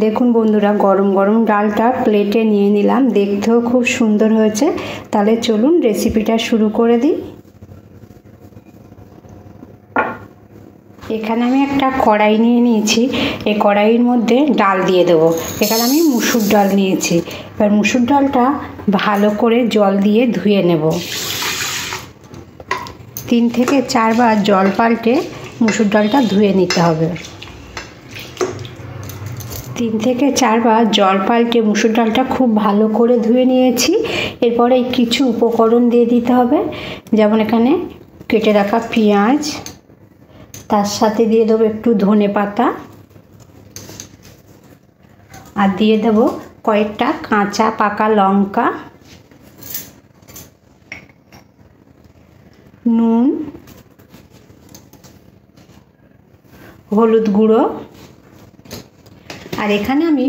দেখুন বন্ধুরা, গরম গরম ডালটা প্লেটে নিয়ে নিলাম। দেখতেও খুব সুন্দর হয়েছে। তাহলে চলুন রেসিপিটা শুরু করে দিই। এখানে আমি একটা কড়াই নিয়ে নিয়েছি। এই কড়াইয়ের মধ্যে ডাল দিয়ে দেবো। এখানে আমি মুসুর ডাল নিয়েছি। এবার মুসুর ডালটা ভালো করে জল দিয়ে ধুয়ে নেব। 3 থেকে 4 বার জল পাল্টে মুসুর ডালটা ধুয়ে নিতে হবে। 3 থেকে 4 বার জল পাল্টে মুসুর ডালটা খুব ভালো করে ধুয়ে নিয়েছি। এরপরে কিছু উপকরণ দিয়ে দিতে হবে, যেমন এখানে কেটে রাখা পেঁয়াজ, তার সাথে দিয়ে দেবো একটু ধনে পাতা, আর দিয়ে দেবো কয়েকটা কাঁচা পাকা লঙ্কা, নুন, হলুদ গুঁড়ো, আর এখানে আমি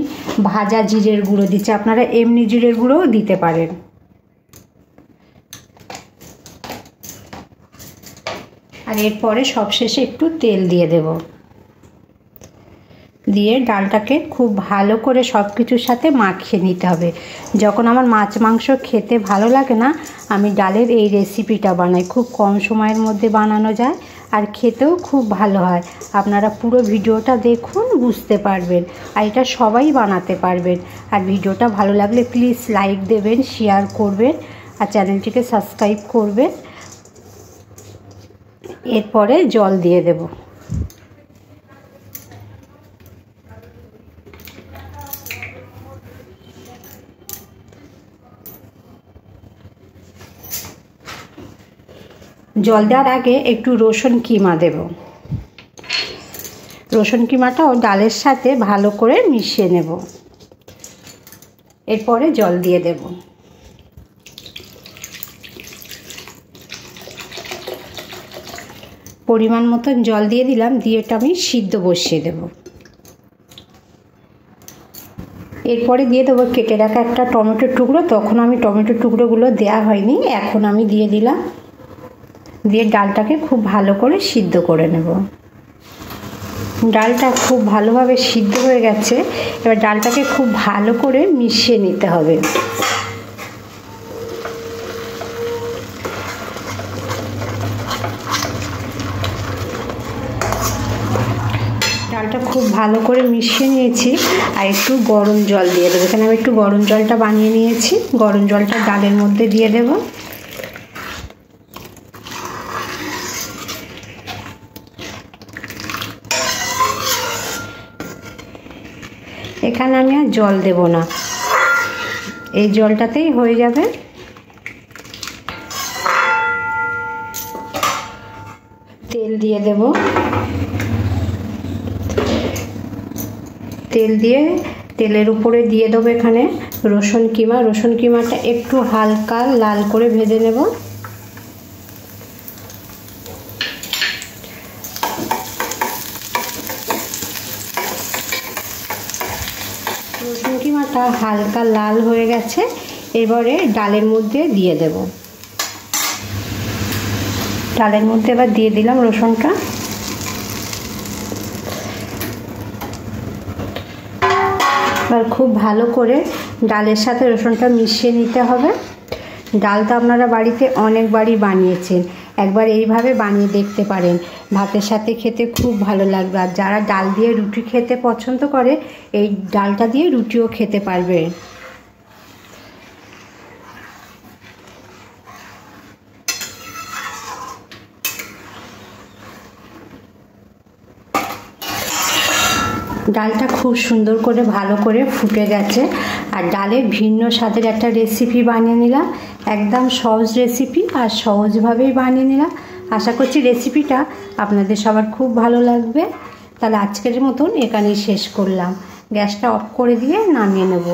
ভাজা জিরের গুঁড়ো দিচ্ছি। আপনারা এমনি জিরের গুঁড়োও দিতে পারেন। আর এরপরে সবশেষে একটু তেল দিয়ে দেব। দিয়ে ডালটাকে খুব ভালো করে সব কিছুর সাথে মাখিয়ে নিতে হবে। যখন আমার মাছ মাংস খেতে ভালো লাগে না, আমি ডালের এই রেসিপিটা বানাই। খুব কম সময়ের মধ্যে বানানো যায় আর খেতেও খুব ভালো হয়। আপনারা পুরো ভিডিওটা দেখুন, বুঝতে পারবেন। আর এটা সবাই বানাতে পারবেন। আর ভিডিওটা ভালো লাগলে প্লিজ লাইক দেবেন, শেয়ার করবেন আর চ্যানেলটিকে সাবস্ক্রাইব করবেন। এরপরে জল দিয়ে দেব। জল দেওয়ার আগে একটু রসুন কিমা দেব। রসুন কিমাটাও ডালের সাথে ভালো করে মিশিয়ে নেব। এরপরে জল দিয়ে দেব। পরিমাণ মতন জল দিয়ে দিলাম। দিয়ে এটা আমি সিদ্ধ বসিয়ে দেব। এরপরে দিয়ে দেবো কেটে রাখা একটা টমেটোর টুকরো। তখন আমি টমেটোর টুকরোগুলো দেওয়া হয়নি, এখন আমি দিয়ে দিলাম। দিয়ে ডালটাকে খুব ভালো করে সিদ্ধ করে নেব। ডালটা খুব ভালোভাবে সিদ্ধ হয়ে গেছে। এবার ডালটাকে খুব ভালো করে মিশিয়ে নিতে হবে। ডালটা খুব ভালো করে মিশিয়ে নিয়েছি। আর একটু গরম জল দিয়ে দেবো। এখানে আমি একটু গরম জলটা বানিয়ে নিয়েছি। গরম জলটা ডালের মধ্যে দিয়ে দেব। এখানে আমি আর জল দেব না, এই জলটাতেই হয়ে যাবে। তেল দিয়ে দেব। তেল দিয়ে তেলের উপরে দিয়ে দেবো এখানে রসুন কিমা। রসুন কিমাটা একটু হালকা লাল করে ভেজে নেব। রসুন কিমাটা হালকা লাল হয়ে গেছে। এবারে ডালের মধ্যে দিয়ে দেব। ডালের মধ্যে এবার দিয়ে দিলাম রসুনটা। এবার খুব ভালো করে ডালের সাথে রসুনটা মিশিয়ে নিতে হবে। ডালটা আপনারা বাড়িতে অনেকবারই বানিয়েছেন, একবার এইভাবে বানিয়ে দেখতে পারেন। ভাতের সাথে খেতে খুব ভালো লাগবে। আর যারা ডাল দিয়ে রুটি খেতে পছন্দ করে, এই ডালটা দিয়ে রুটিও খেতে পারবে। ডালটা খুব সুন্দর করে ভালো করে ফুটে গেছে। আর ডালের ভিন্ন স্বাদের একটা রেসিপি বানিয়ে নিলাম। একদম সহজ রেসিপি আর সহজভাবেই বানিয়ে নিলাম। আশা করছি রেসিপিটা আপনাদের সবার খুব ভালো লাগবে। তাহলে আজকের মতন এখানেই শেষ করলাম। গ্যাসটা অফ করে দিয়ে নামিয়ে নেব।